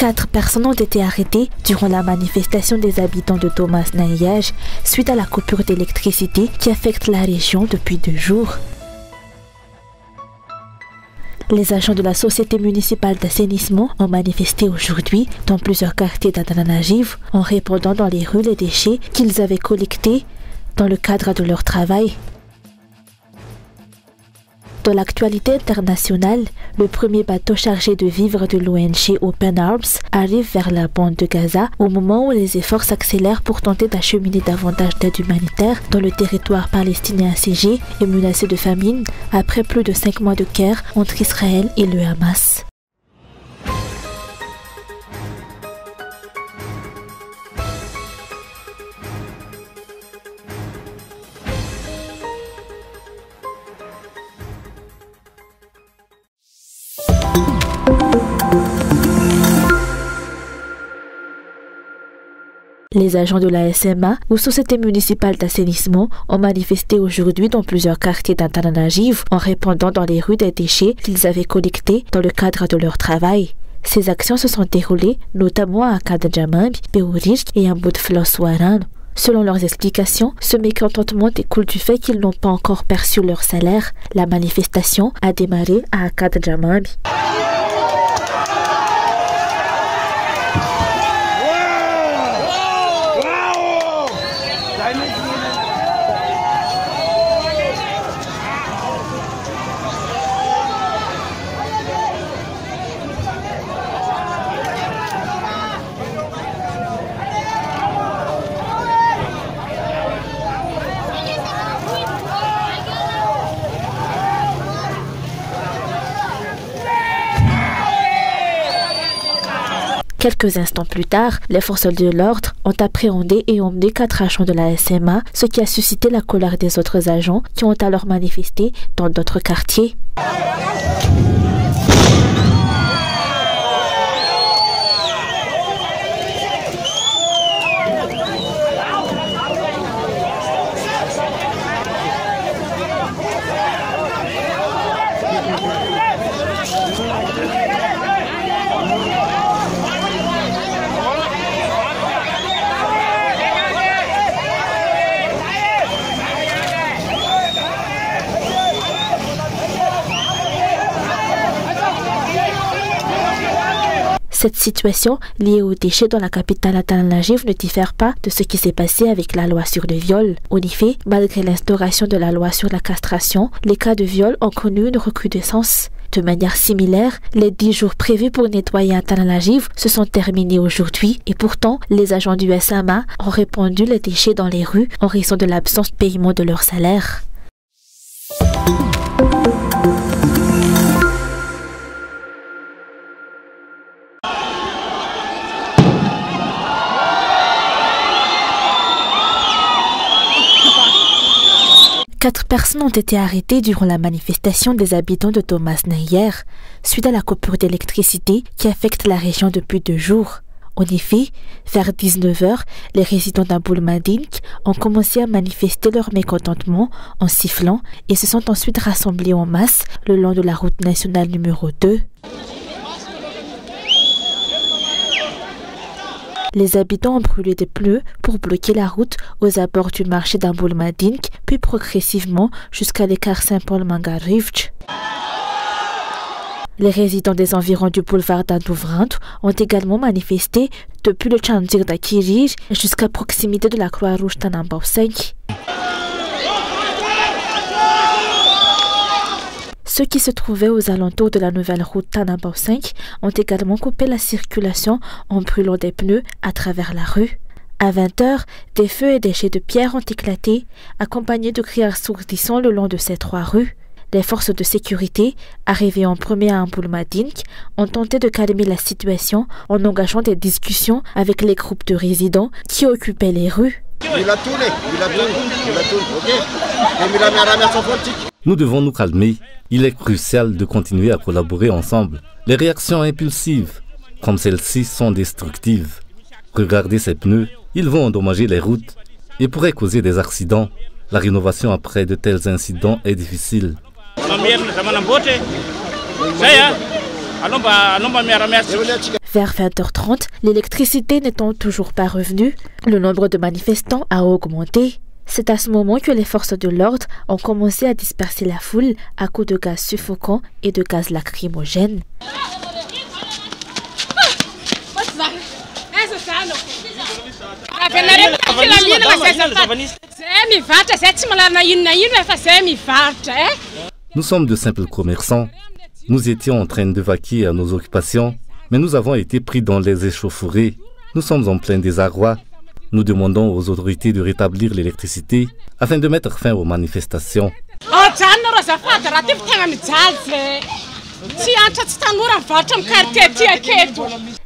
4 personnes ont été arrêtées durant la manifestation des habitants de Thomas Nayage suite à la coupure d'électricité qui affecte la région depuis 2 jours. Les agents de la Société municipale d'assainissement ont manifesté aujourd'hui dans plusieurs quartiers d'Antananarivo en répandant dans les rues les déchets qu'ils avaient collectés dans le cadre de leur travail. Dans l'actualité internationale, le premier bateau chargé de vivres de l'ONG Open Arms arrive vers la bande de Gaza au moment où les efforts s'accélèrent pour tenter d'acheminer davantage d'aide humanitaire dans le territoire palestinien assiégé et menacé de famine après plus de 5 mois de guerre entre Israël et le Hamas. Les agents de la SMA, ou Société municipale d'assainissement, ont manifesté aujourd'hui dans plusieurs quartiers d'Antananarivo en répandant dans les rues des déchets qu'ils avaient collectés dans le cadre de leur travail. Ces actions se sont déroulées notamment à Kadjamambi, Peourisk et à Boutflos-Warano. Selon leurs explications, ce mécontentement découle du fait qu'ils n'ont pas encore perçu leur salaire. La manifestation a démarré à Kadjamambi. Quelques instants plus tard, les forces de l'ordre ont appréhendé et emmené 4 agents de la SMA, ce qui a suscité la colère des autres agents qui ont alors manifesté dans d'autres quartiers. Cette situation liée aux déchets dans la capitale Antananarivo ne diffère pas de ce qui s'est passé avec la loi sur le viol. En effet, malgré l'instauration de la loi sur la castration, les cas de viol ont connu une recrudescence. De manière similaire, les 10 jours prévus pour nettoyer Antananarivo se sont terminés aujourd'hui et pourtant, les agents du SMA ont répandu les déchets dans les rues en raison de l'absence de paiement de leur salaire. Quatre personnes ont été arrêtées durant la manifestation des habitants de Thomas Nayage suite à la coupure d'électricité qui affecte la région depuis 2 jours. En effet, vers 19 h, les résidents d'Aboulmadink ont commencé à manifester leur mécontentement en sifflant et se sont ensuite rassemblés en masse le long de la route nationale numéro 2. Les habitants ont brûlé des pneus pour bloquer la route aux abords du marché d'Aboulmadink, puis progressivement jusqu'à l'écart Saint-Paul-Mangarivj. Les résidents des environs du boulevard d'Andouvrando ont également manifesté depuis le Tchandir d'Akirij jusqu'à proximité de la Croix-Rouge Tanambao 5. Ceux qui se trouvaient aux alentours de la nouvelle route Tanambao 5 ont également coupé la circulation en brûlant des pneus à travers la rue. À 20 h, des feux et des jets de pierre ont éclaté, accompagnés de cris assourdissants le long de ces 3 rues. Les forces de sécurité, arrivées en premier à Aboulmadink, ont tenté de calmer la situation en engageant des discussions avec les groupes de résidents qui occupaient les rues. Nous devons nous calmer. Il est crucial de continuer à collaborer ensemble. Les réactions impulsives, comme celles-ci, sont destructives. Regardez ces pneus, ils vont endommager les routes et pourraient causer des accidents. La rénovation après de tels incidents est difficile. Vers 20h30, l'électricité n'étant toujours pas revenue, le nombre de manifestants a augmenté. C'est à ce moment que les forces de l'ordre ont commencé à disperser la foule à coups de gaz suffocant et de gaz lacrymogène. Nous sommes de simples commerçants. Nous étions en train de vaquer à nos occupations, mais nous avons été pris dans les échauffourées. Nous sommes en plein désarroi. Nous demandons aux autorités de rétablir l'électricité afin de mettre fin aux manifestations.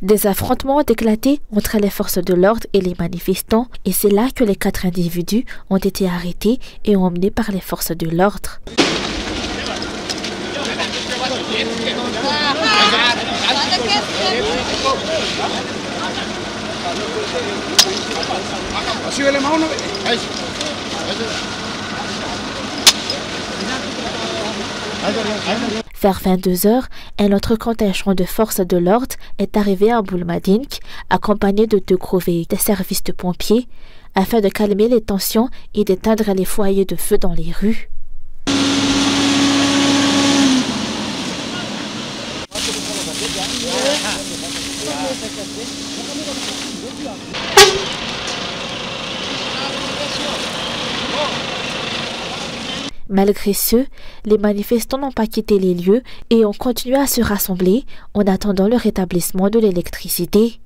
Des affrontements ont éclaté entre les forces de l'ordre et les manifestants et c'est là que les 4 individus ont été arrêtés et emmenés par les forces de l'ordre. Vers 22h, un autre contingent de forces de l'ordre est arrivé à Boulmadink, accompagné de 2 gros véhicules des services de pompiers, afin de calmer les tensions et d'éteindre les foyers de feu dans les rues. Malgré ce, les manifestants n'ont pas quitté les lieux et ont continué à se rassembler en attendant le rétablissement de l'électricité.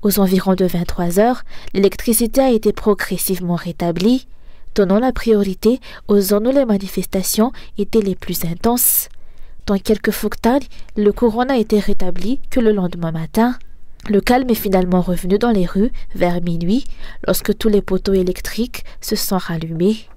Aux environs de 23h, l'électricité a été progressivement rétablie, donnant la priorité aux zones où les manifestations étaient les plus intenses. Dans quelques Fouktag, le courant n'a été rétabli que le lendemain matin. Le calme est finalement revenu dans les rues vers minuit, lorsque tous les poteaux électriques se sont rallumés.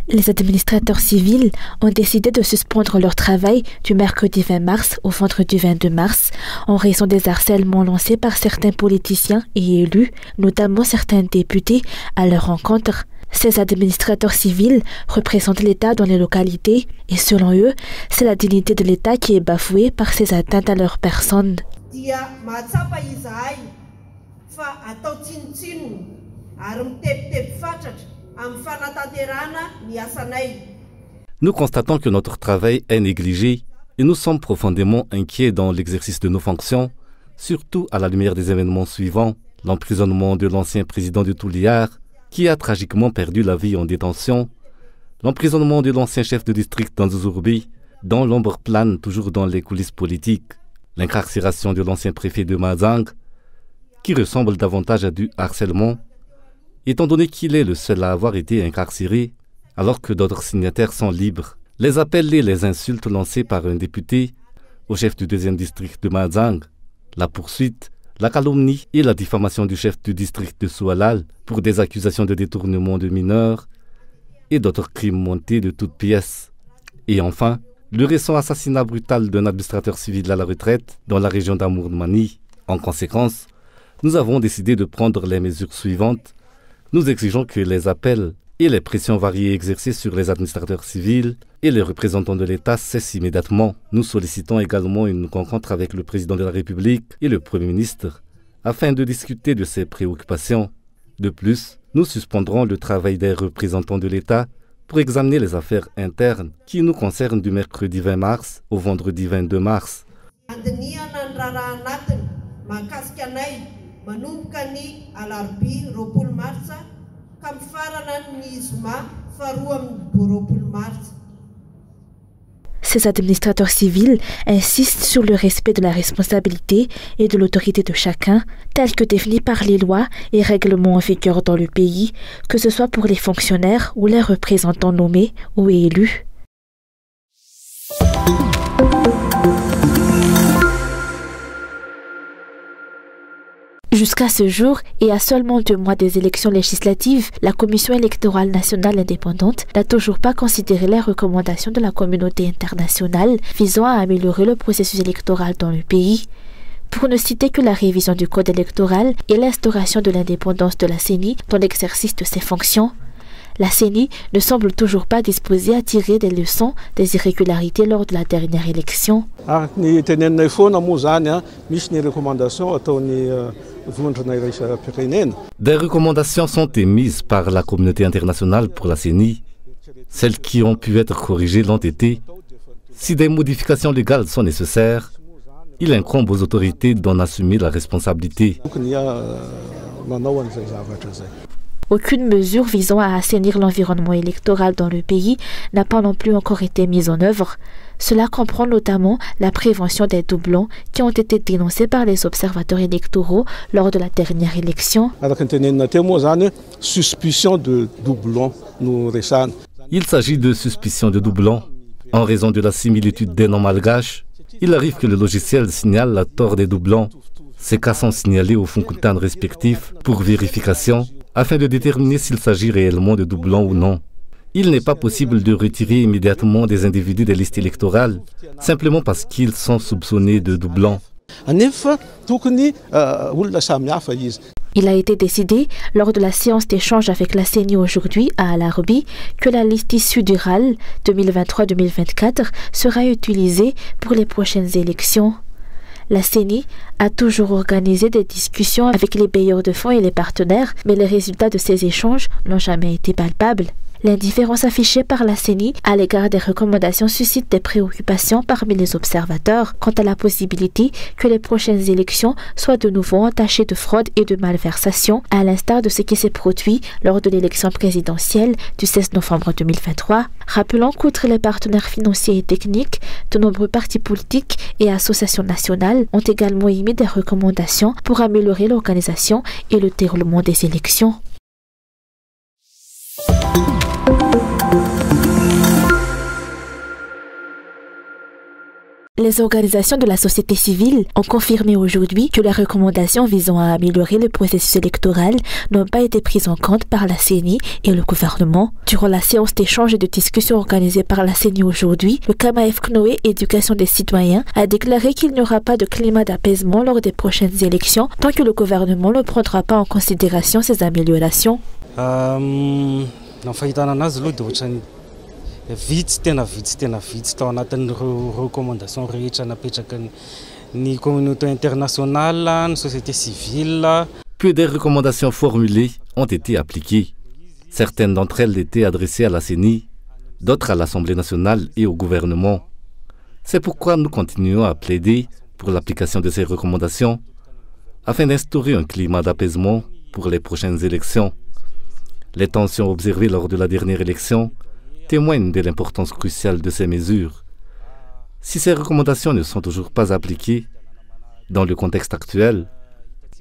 Les administrateurs civils ont décidé de suspendre leur travail du mercredi 20 mars au vendredi 22 mars en raison des harcèlements lancés par certains politiciens et élus, notamment certains députés, à leur encontre. Ces administrateurs civils représentent l'État dans les localités et selon eux, c'est la dignité de l'État qui est bafouée par ces atteintes à leur personne. Nous constatons que notre travail est négligé et nous sommes profondément inquiets dans l'exercice de nos fonctions, surtout à la lumière des événements suivants, l'emprisonnement de l'ancien président de Touliar, qui a tragiquement perdu la vie en détention, l'emprisonnement de l'ancien chef de district d'Anzourbi, dont l'ombre plane toujours dans les coulisses politiques, l'incarcération de l'ancien préfet de Mazang, qui ressemble davantage à du harcèlement, étant donné qu'il est le seul à avoir été incarcéré, alors que d'autres signataires sont libres. Les appels et les insultes lancés par un député au chef du deuxième district de Mazang, la poursuite, la calomnie et la diffamation du chef du district de Soualal pour des accusations de détournement de mineurs et d'autres crimes montés de toutes pièces. Et enfin, le récent assassinat brutal d'un administrateur civil à la retraite dans la région d'Amourmani. En conséquence, nous avons décidé de prendre les mesures suivantes. Nous exigeons que les appels et les pressions variées exercées sur les administrateurs civils et les représentants de l'État cessent immédiatement. Nous sollicitons également une rencontre avec le président de la République et le Premier ministre afin de discuter de ces préoccupations. De plus, nous suspendrons le travail des représentants de l'État pour examiner les affaires internes qui nous concernent du mercredi 20 mars au vendredi 22 mars. Ces administrateurs civils insistent sur le respect de la responsabilité et de l'autorité de chacun, tel que défini par les lois et règlements en vigueur dans le pays, que ce soit pour les fonctionnaires ou les représentants nommés ou élus. Jusqu'à ce jour, et à seulement 2 mois des élections législatives, la Commission électorale nationale indépendante n'a toujours pas considéré les recommandations de la communauté internationale visant à améliorer le processus électoral dans le pays. Pour ne citer que la révision du code électoral et l'instauration de l'indépendance de la CENI dans l'exercice de ses fonctions, la CENI ne semble toujours pas disposée à tirer des leçons des irrégularités lors de la dernière élection. Des recommandations sont émises par la communauté internationale pour la CENI. Celles qui ont pu être corrigées l'ont été. Si des modifications légales sont nécessaires, il incombe aux autorités d'en assumer la responsabilité. Aucune mesure visant à assainir l'environnement électoral dans le pays n'a pas non plus encore été mise en œuvre. Cela comprend notamment la prévention des doublons qui ont été dénoncés par les observateurs électoraux lors de la dernière élection. Il s'agit de suspicion de doublons. En raison de la similitude des noms malgaches, il arrive que le logiciel signale la tort des doublons. Ces cas sont signalés aux Funkuntan respectifs pour vérification afin de déterminer s'il s'agit réellement de doublons ou non. Il n'est pas possible de retirer immédiatement des individus des listes électorales simplement parce qu'ils sont soupçonnés de doublons. Il a été décidé, lors de la séance d'échange avec la CENI aujourd'hui à Alarbi, que la liste issue du RAL 2023-2024 sera utilisée pour les prochaines élections. La CENI a toujours organisé des discussions avec les bailleurs de fonds et les partenaires, mais les résultats de ces échanges n'ont jamais été palpables. L'indifférence affichée par la CENI à l'égard des recommandations suscite des préoccupations parmi les observateurs quant à la possibilité que les prochaines élections soient de nouveau entachées de fraude et de malversation, à l'instar de ce qui s'est produit lors de l'élection présidentielle du 16 novembre 2023. Rappelons qu'outre les partenaires financiers et techniques, de nombreux partis politiques et associations nationales ont également émis des recommandations pour améliorer l'organisation et le déroulement des élections. Les organisations de la société civile ont confirmé aujourd'hui que les recommandations visant à améliorer le processus électoral n'ont pas été prises en compte par la CENI et le gouvernement. Durant la séance d'échange et de discussion organisée par la CENI aujourd'hui, le KMAF CNOE Éducation des citoyens a déclaré qu'il n'y aura pas de climat d'apaisement lors des prochaines élections tant que le gouvernement ne prendra pas en considération ces améliorations. Vitsy tena vitsy tao anatin'ny recommandation rehetra napetrakan'ny communauté internationale, ny société civile. Peu des recommandations formulées ont été appliquées. Certaines d'entre elles étaient adressées à la CENI, d'autres à l'Assemblée nationale et au gouvernement. C'est pourquoi nous continuons à plaider pour l'application de ces recommandations afin d'instaurer un climat d'apaisement pour les prochaines élections. Les tensions observées lors de la dernière élection témoignent de l'importance cruciale de ces mesures. Si ces recommandations ne sont toujours pas appliquées dans le contexte actuel,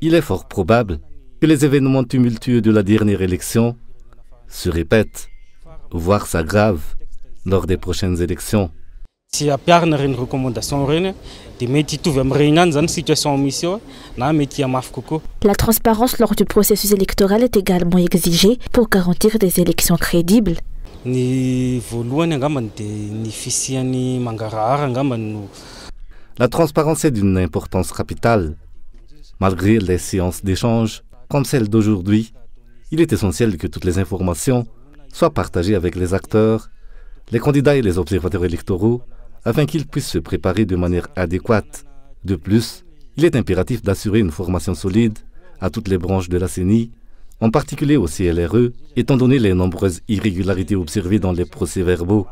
il est fort probable que les événements tumultueux de la dernière élection se répètent, voire s'aggravent lors des prochaines élections. Si a piarna une recommandation de mettre tout dans situation mission na métier maf coco. La transparence lors du processus électoral est également exigée pour garantir des élections crédibles. La transparence est d'une importance capitale. Malgré les séances d'échange comme celle d'aujourd'hui, il est essentiel que toutes les informations soient partagées avec les acteurs, les candidats et les observateurs électoraux, afin qu'ils puissent se préparer de manière adéquate. De plus, il est impératif d'assurer une formation solide à toutes les branches de la CENI, en particulier au CLRE, étant donné les nombreuses irrégularités observées dans les procès-verbaux.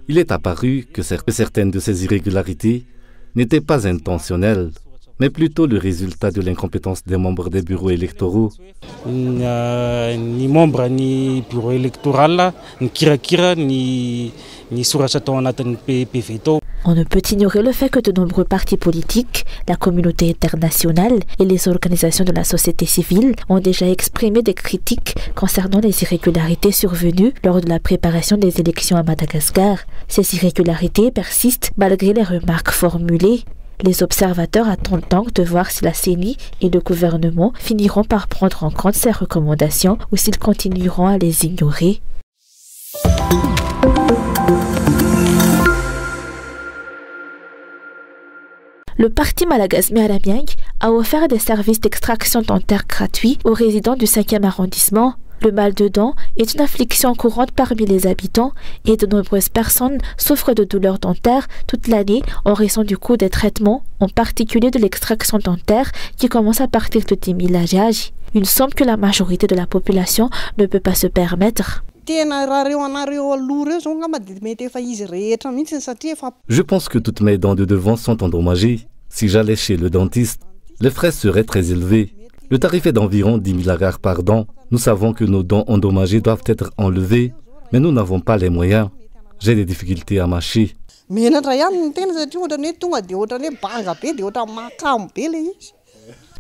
Il est apparu que certaines de ces irrégularités n'étaient pas intentionnelles, mais plutôt le résultat de l'incompétence des membres des bureaux électoraux. Ni membres ni bureau électoral, ni kira ni On ne peut ignorer le fait que de nombreux partis politiques, la communauté internationale et les organisations de la société civile ont déjà exprimé des critiques concernant les irrégularités survenues lors de la préparation des élections à Madagascar. Ces irrégularités persistent malgré les remarques formulées. Les observateurs attendent donc de voir si la CENI et le gouvernement finiront par prendre en compte ces recommandations ou s'ils continueront à les ignorer. Le parti Malagasy Aramiang a offert des services d'extraction dentaire gratuits aux résidents du 5e arrondissement. Le mal de dents est une affliction courante parmi les habitants et de nombreuses personnes souffrent de douleurs dentaires toute l'année en raison du coût des traitements, en particulier de l'extraction dentaire qui commence à partir de 10 000 AGH, une somme que la majorité de la population ne peut pas se permettre. Je pense que toutes mes dents de devant sont endommagées. Si j'allais chez le dentiste, les frais seraient très élevés. Le tarif est d'environ 10 000 AGH par dent. Nous savons que nos dents endommagées doivent être enlevées, mais nous n'avons pas les moyens. J'ai des difficultés à mâcher.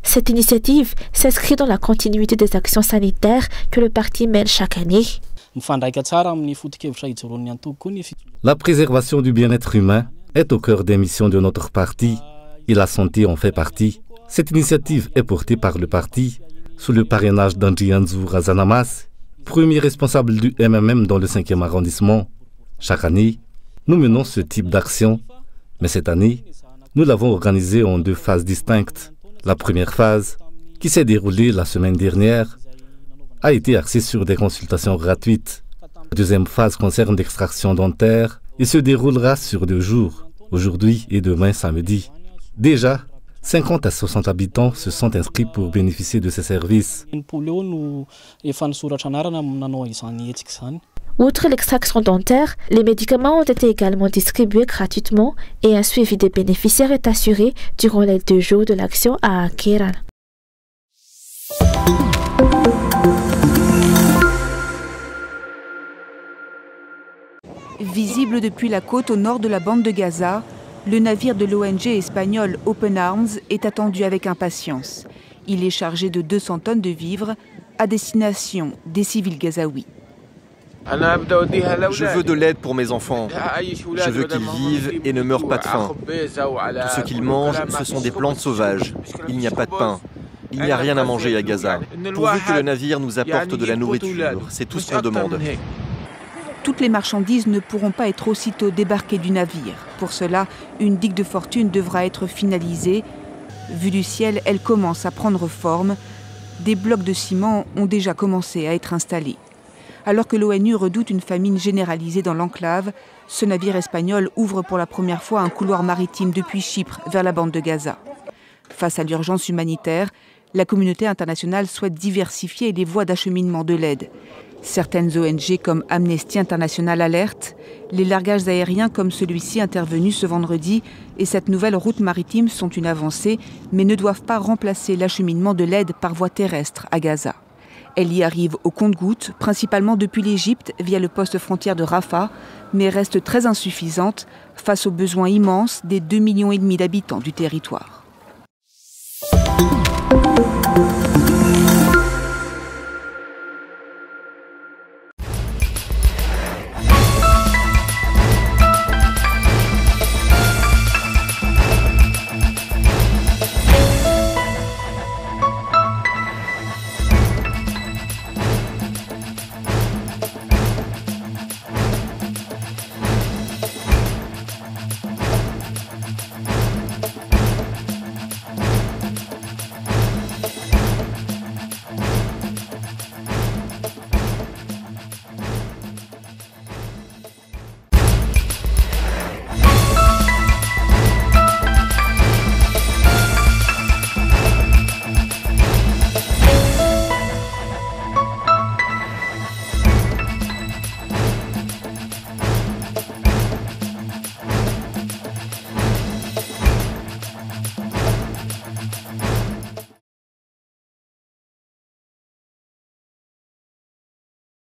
Cette initiative s'inscrit dans la continuité des actions sanitaires que le parti mène chaque année. La préservation du bien-être humain est au cœur des missions de notre parti et la santé en fait partie. Cette initiative est portée par le parti sous le parrainage d'Andrianzou Razanamas, premier responsable du MMM dans le 5e arrondissement. Chaque année, nous menons ce type d'action, mais cette année, nous l'avons organisé en 2 phases distinctes. La première phase, qui s'est déroulée la semaine dernière, a été axée sur des consultations gratuites. La deuxième phase concerne l'extraction dentaire et se déroulera sur 2 jours, aujourd'hui et demain samedi. Déjà, 50 à 60 habitants se sont inscrits pour bénéficier de ces services. Outre l'extraction dentaire, les médicaments ont été également distribués gratuitement et un suivi des bénéficiaires est assuré durant les 2 jours de l'action à Akeran. Visible depuis la côte au nord de la bande de Gaza, le navire de l'ONG espagnol Open Arms est attendu avec impatience. Il est chargé de 200 tonnes de vivres à destination des civils gazaouis. Je veux de l'aide pour mes enfants. Je veux qu'ils vivent et ne meurent pas de faim. Tout ce qu'ils mangent, ce sont des plantes sauvages. Il n'y a pas de pain. Il n'y a rien à manger à Gaza. Pourvu que le navire nous apporte de la nourriture, c'est tout ce qu'on demande. Toutes les marchandises ne pourront pas être aussitôt débarquées du navire. Pour cela, une digue de fortune devra être finalisée. Vue du ciel, elle commence à prendre forme. Des blocs de ciment ont déjà commencé à être installés. Alors que l'ONU redoute une famine généralisée dans l'enclave, ce navire espagnol ouvre pour la première fois un couloir maritime depuis Chypre vers la bande de Gaza. Face à l'urgence humanitaire, la communauté internationale souhaite diversifier les voies d'acheminement de l'aide. Certaines ONG comme Amnesty International alertent. Les largages aériens comme celui-ci intervenu ce vendredi et cette nouvelle route maritime sont une avancée, mais ne doivent pas remplacer l'acheminement de l'aide par voie terrestre à Gaza. Elle y arrive au compte-gouttes, principalement depuis l'Égypte via le poste frontière de Rafah, mais reste très insuffisante face aux besoins immenses des 2,5 millions d'habitants du territoire.